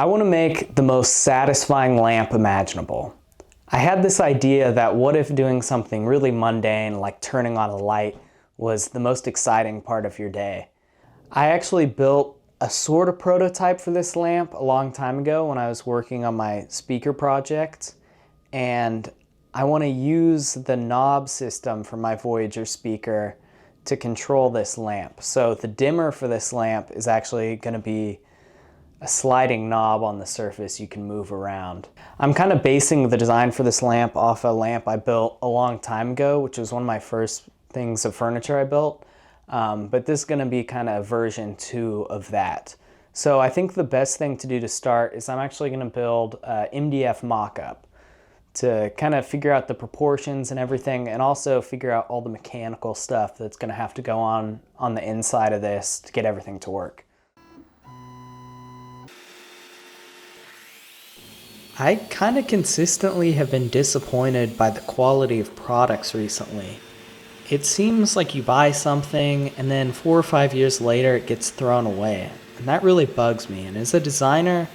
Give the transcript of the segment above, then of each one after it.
I want to make the most satisfying lamp imaginable. I had this idea that what if doing something really mundane like turning on a light was the most exciting part of your day. I actually built a sort of prototype for this lamp a long time ago when I was working on my speaker project, and I want to use the knob system for my Voyager speaker to control this lamp. So the dimmer for this lamp is actually going to be a sliding knob on the surface you can move around. I'm kind of basing the design for this lamp off a lamp I built a long time ago, which was one of my first things of furniture I built. But this is going to be kind of version 2 of that. So I think the best thing to do to start is I'm actually going to build a MDF mock-up to kind of figure out the proportions and everything, and also figure out all the mechanical stuff that's going to have to go on the inside of this to get everything to work. I kind of consistently have been disappointed by the quality of products recently. It seems like you buy something and then 4 or 5 years later it gets thrown away. And that really bugs me. And as a designer,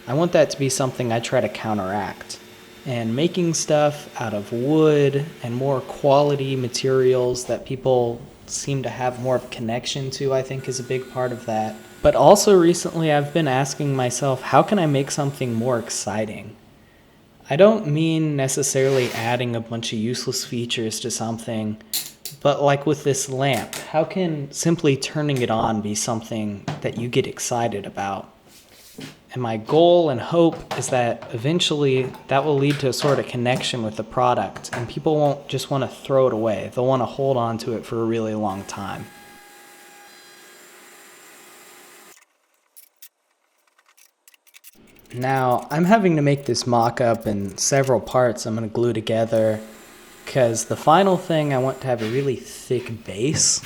I want that to be something I try to counteract. And making stuff out of wood and more quality materials that people seem to have more of a connection to, I think, is a big part of that. But also recently I've been asking myself, how can I make something more exciting? I don't mean necessarily adding a bunch of useless features to something, but like with this lamp, how can simply turning it on be something that you get excited about? And my goal and hope is that eventually that will lead to a sort of connection with the product, and people won't just want to throw it away. They'll want to hold on to it for a really long time. Now, I'm having to make this mock-up in several parts I'm going to glue together, because the final thing I want to have a really thick base,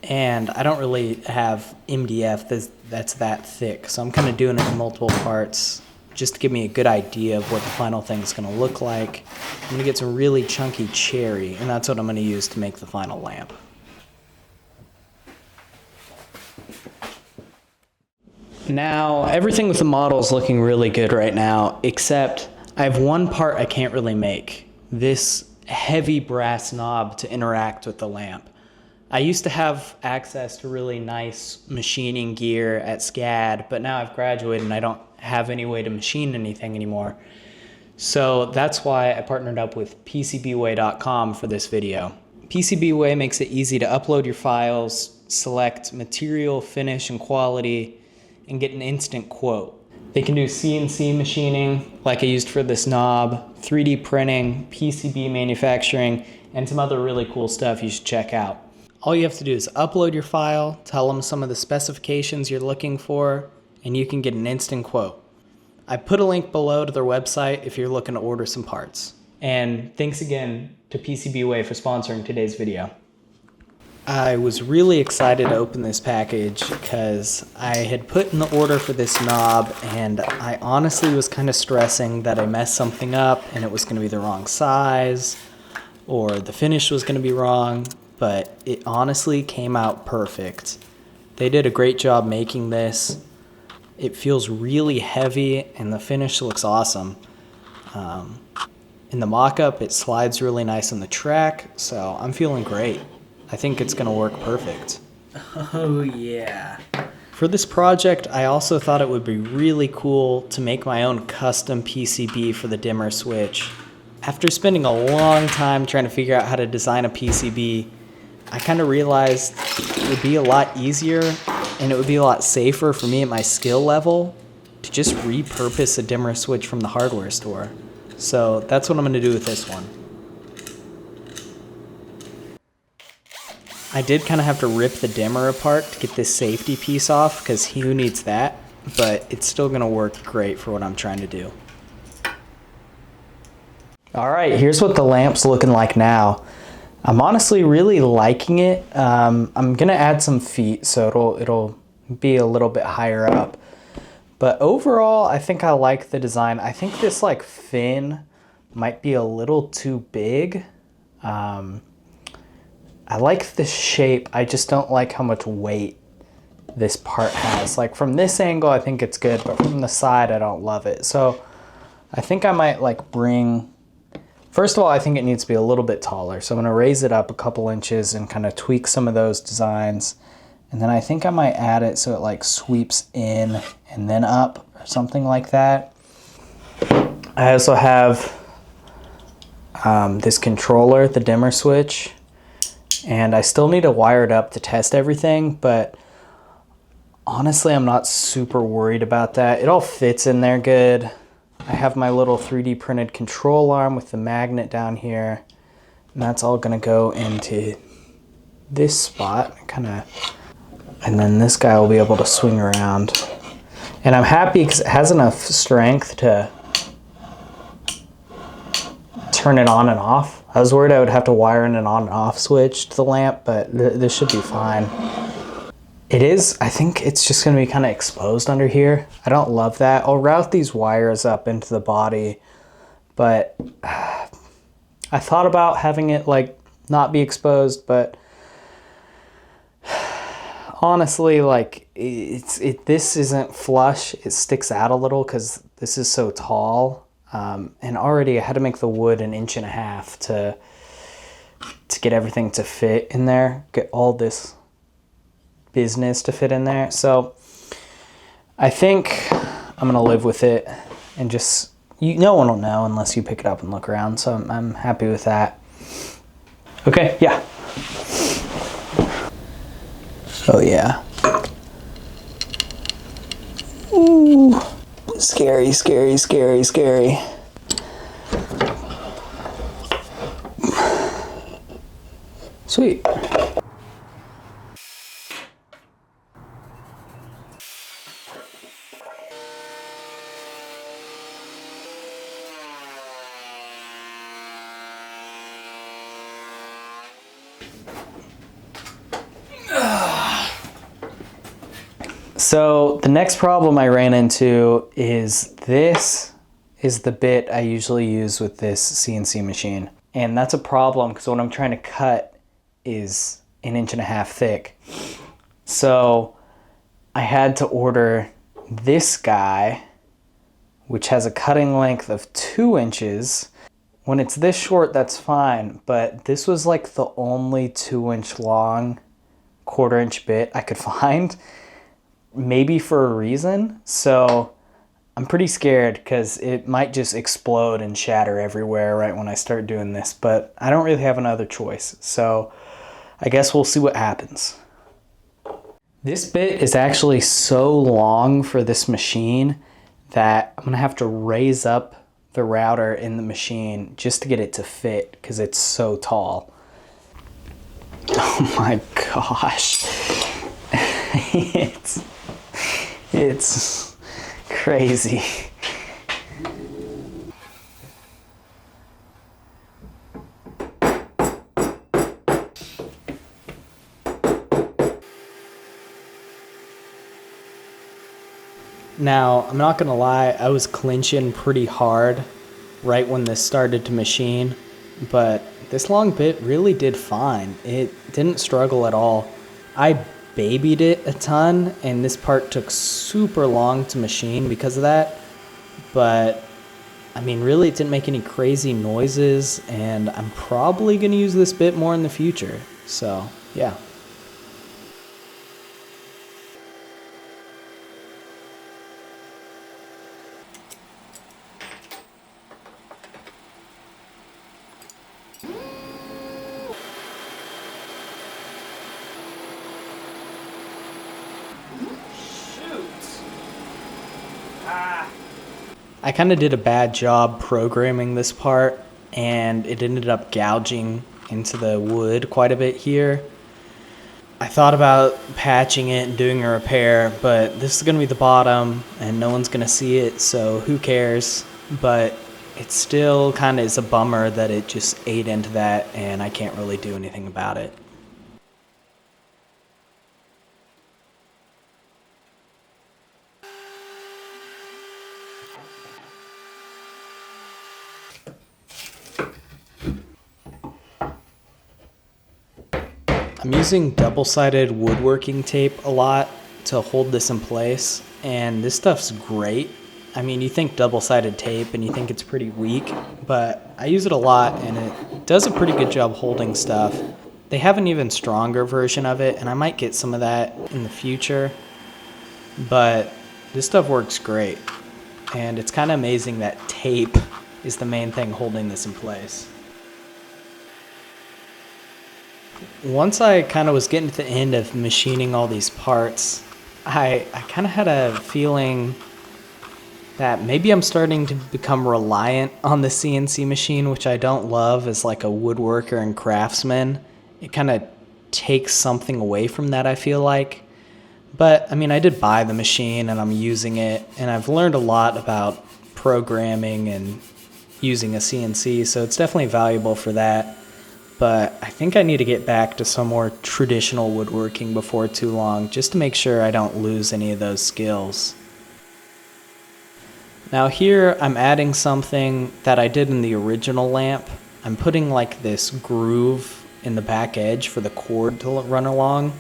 and I don't really have MDF that's that thick, so I'm kind of doing it in multiple parts just to give me a good idea of what the final thing is going to look like. I'm going to get some really chunky cherry, and that's what I'm going to use to make the final lamp. Now, everything with the model is looking really good right now, except I have one part I can't really make. This heavy brass knob to interact with the lamp. I used to have access to really nice machining gear at SCAD, but now I've graduated and I don't have any way to machine anything anymore. So that's why I partnered up with PCBWay.com for this video. PCBWay makes it easy to upload your files, select material, finish, and quality, and get an instant quote. They can do CNC machining, like I used for this knob, 3D printing, PCB manufacturing, and some other really cool stuff you should check out. All you have to do is upload your file, tell them some of the specifications you're looking for, and you can get an instant quote. I put a link below to their website if you're looking to order some parts. And thanks again to PCBWay for sponsoring today's video. I was really excited to open this package because I had put in the order for this knob, and I honestly was kind of stressing that I messed something up and it was going to be the wrong size or the finish was going to be wrong, but it honestly came out perfect. They did a great job making this. It feels really heavy and the finish looks awesome. In the mock-up, it slides really nice on the track, so I'm feeling great. I think it's going to work perfect. Oh yeah. For this project, I also thought it would be really cool to make my own custom PCB for the dimmer switch. After spending a long time trying to figure out how to design a PCB, I kind of realized it would be a lot easier and it would be a lot safer for me at my skill level to just repurpose a dimmer switch from the hardware store. So that's what I'm going to do with this one. I did kind of have to rip the dimmer apart to get this safety piece off because who needs that, but it's still going to work great for what I'm trying to do. All right, here's what the lamp's looking like now. I'm honestly really liking it. I'm going to add some feet so it'll be a little bit higher up. But overall, I think I like the design. I think this like fin might be a little too big. I like the shape, I just don't like how much weight this part has. Like from this angle, I think it's good, but from the side, I don't love it. So I think I might like bring, first of all, I think it needs to be a little bit taller. So I'm gonna raise it up a couple inches and kind of tweak some of those designs. And then I think I might add it so it like sweeps in and then up or something like that. I also have this controller, the dimmer switch, and I still need to wire it up to test everything, but honestly, I'm not super worried about that. It all fits in there good. I have my little 3D printed control arm with the magnet down here, and that's all gonna go into this spot, and then this guy will be able to swing around. And I'm happy because it has enough strength to turn it on and off. I was worried I would have to wire in an on and off switch to the lamp, but this should be fine. It is, I think it's just gonna be kind of exposed under here. I don't love that. I'll route these wires up into the body, but I thought about having it like not be exposed, but honestly, like this isn't flush. It sticks out a little because this is so tall. And already I had to make the wood 1.5 inches to get everything to fit in there, get all this business to fit in there. So I think I'm gonna live with it and just, no one will know unless you pick it up and look around. So I'm happy with that. Okay, yeah. Oh yeah. Ooh. Scary, scary, scary, scary. Sweet. So the next problem I ran into is this is the bit I usually use with this CNC machine. And that's a problem because what I'm trying to cut is 1.5 inches thick. So I had to order this guy, which has a cutting length of 2 inches. When it's this short, that's fine, but this was like the only 2-inch long 1/4 inch bit I could find. Maybe for a reason. So I'm pretty scared because it might just explode and shatter everywhere right when I start doing this, but I don't really have another choice. So I guess we'll see what happens. This bit is actually so long for this machine that I'm gonna have to raise up the router in the machine just to get it to fit because it's so tall. Oh my gosh. It's crazy. Now, I'm not gonna lie, I was clinching pretty hard right when this started to machine, but this long bit really did fine. It didn't struggle at all. I babied it a ton, and this part took super long to machine because of that, but I mean, really it didn't make any crazy noises, and I'm probably gonna use this bit more in the future, so yeah. I kind of did a bad job programming this part, and it ended up gouging into the wood quite a bit here. I thought about patching it and doing a repair, but this is going to be the bottom and no one's going to see it, so who cares? But it still kind of is a bummer that it just ate into that and I can't really do anything about it. I'm using double-sided woodworking tape a lot to hold this in place, and this stuff's great. I mean, you think double-sided tape and you think it's pretty weak, but I use it a lot and it does a pretty good job holding stuff. They have an even stronger version of it, and I might get some of that in the future, but this stuff works great. And it's kind of amazing that tape is the main thing holding this in place. Once I kind of was getting to the end of machining all these parts, I kind of had a feeling that maybe I'm starting to become reliant on the CNC machine, which I don't love as like a woodworker and craftsman. It kind of takes something away from that, I feel like. But I mean, I did buy the machine and I'm using it, and I've learned a lot about programming and using a CNC, so it's definitely valuable for that. But I think I need to get back to some more traditional woodworking before too long, just to make sure I don't lose any of those skills. Now here I'm adding something that I did in the original lamp. I'm putting like this groove in the back edge for the cord to run along.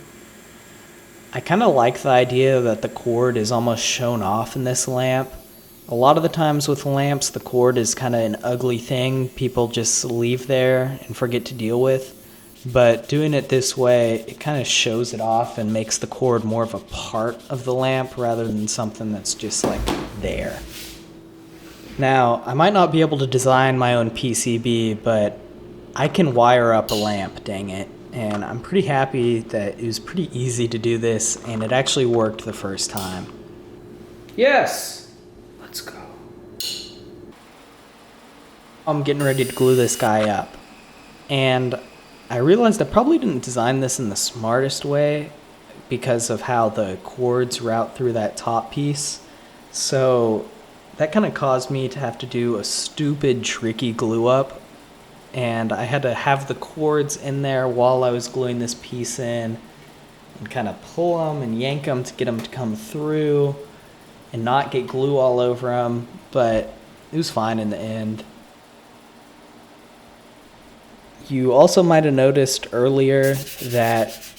I kind of like the idea that the cord is almost shown off in this lamp. A lot of the times with lamps, the cord is kind of an ugly thing people just leave there and forget to deal with. But doing it this way, it kind of shows it off and makes the cord more of a part of the lamp rather than something that's just like there. Now, I might not be able to design my own PCB, but I can wire up a lamp, dang it. And I'm pretty happy that it was pretty easy to do this, and it actually worked the first time. Yes! Let's go. I'm getting ready to glue this guy up. And I realized I probably didn't design this in the smartest way because of how the cords route through that top piece. So that kind of caused me to have to do a stupid, tricky glue up. And I had to have the cords in there while I was gluing this piece in and kind of pull them and yank them to get them to come through and not get glue all over them, but it was fine in the end. You also might have noticed earlier that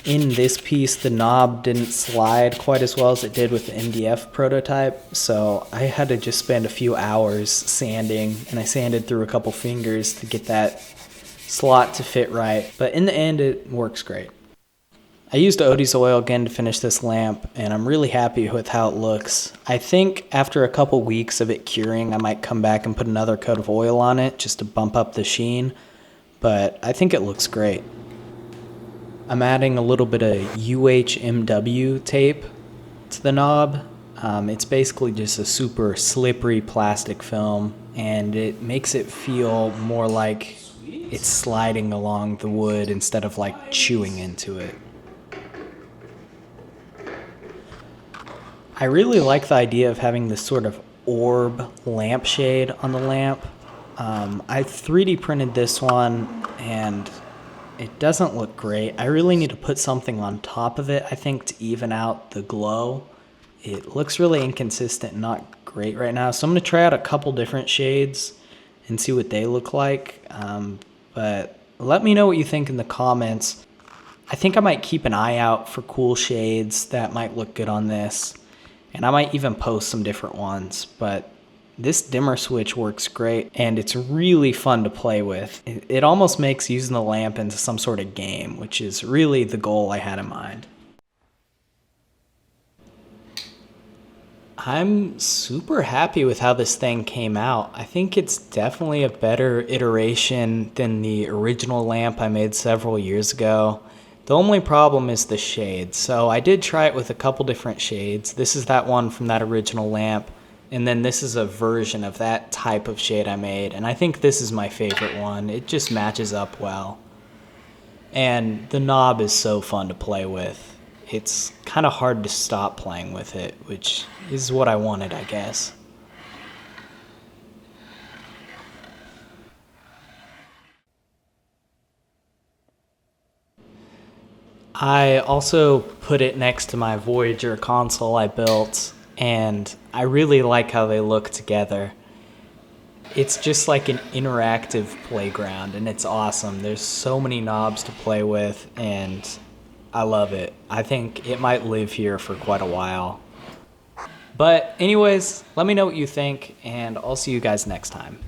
in this piece the knob didn't slide quite as well as it did with the MDF prototype, so I had to just spend a few hours sanding, and I sanded through a couple fingers to get that slot to fit right, but in the end it works great. I used Odie's oil again to finish this lamp, and I'm really happy with how it looks. I think after a couple weeks of it curing, I might come back and put another coat of oil on it just to bump up the sheen, but I think it looks great. I'm adding a little bit of UHMW tape to the knob. It's basically just a super slippery plastic film, and it makes it feel more like it's sliding along the wood instead of like chewing into it. I really like the idea of having this sort of orb lampshade on the lamp. I 3D printed this one and it doesn't look great. I really need to put something on top of it, I think, to even out the glow. It looks really inconsistent and not great right now, so I'm going to try out a couple different shades and see what they look like. But let me know what you think in the comments. I think I might keep an eye out for cool shades that might look good on this, and I might even post some different ones, but this dimmer switch works great, and it's really fun to play with. It almost makes using the lamp into some sort of game, which is really the goal I had in mind. I'm super happy with how this thing came out. I think it's definitely a better iteration than the original lamp I made several years ago. The only problem is the shade. So I did try it with a couple different shades. This is that one from that original lamp, and then this is a version of that type of shade I made, and I think this is my favorite one. It just matches up well. And the knob is so fun to play with. It's kind of hard to stop playing with it, which is what I wanted, I guess. I also put it next to my Voyager console I built, and I really like how they look together. It's just like an interactive playground, and it's awesome. There's so many knobs to play with, and I love it. I think it might live here for quite a while. But anyways, let me know what you think, and I'll see you guys next time.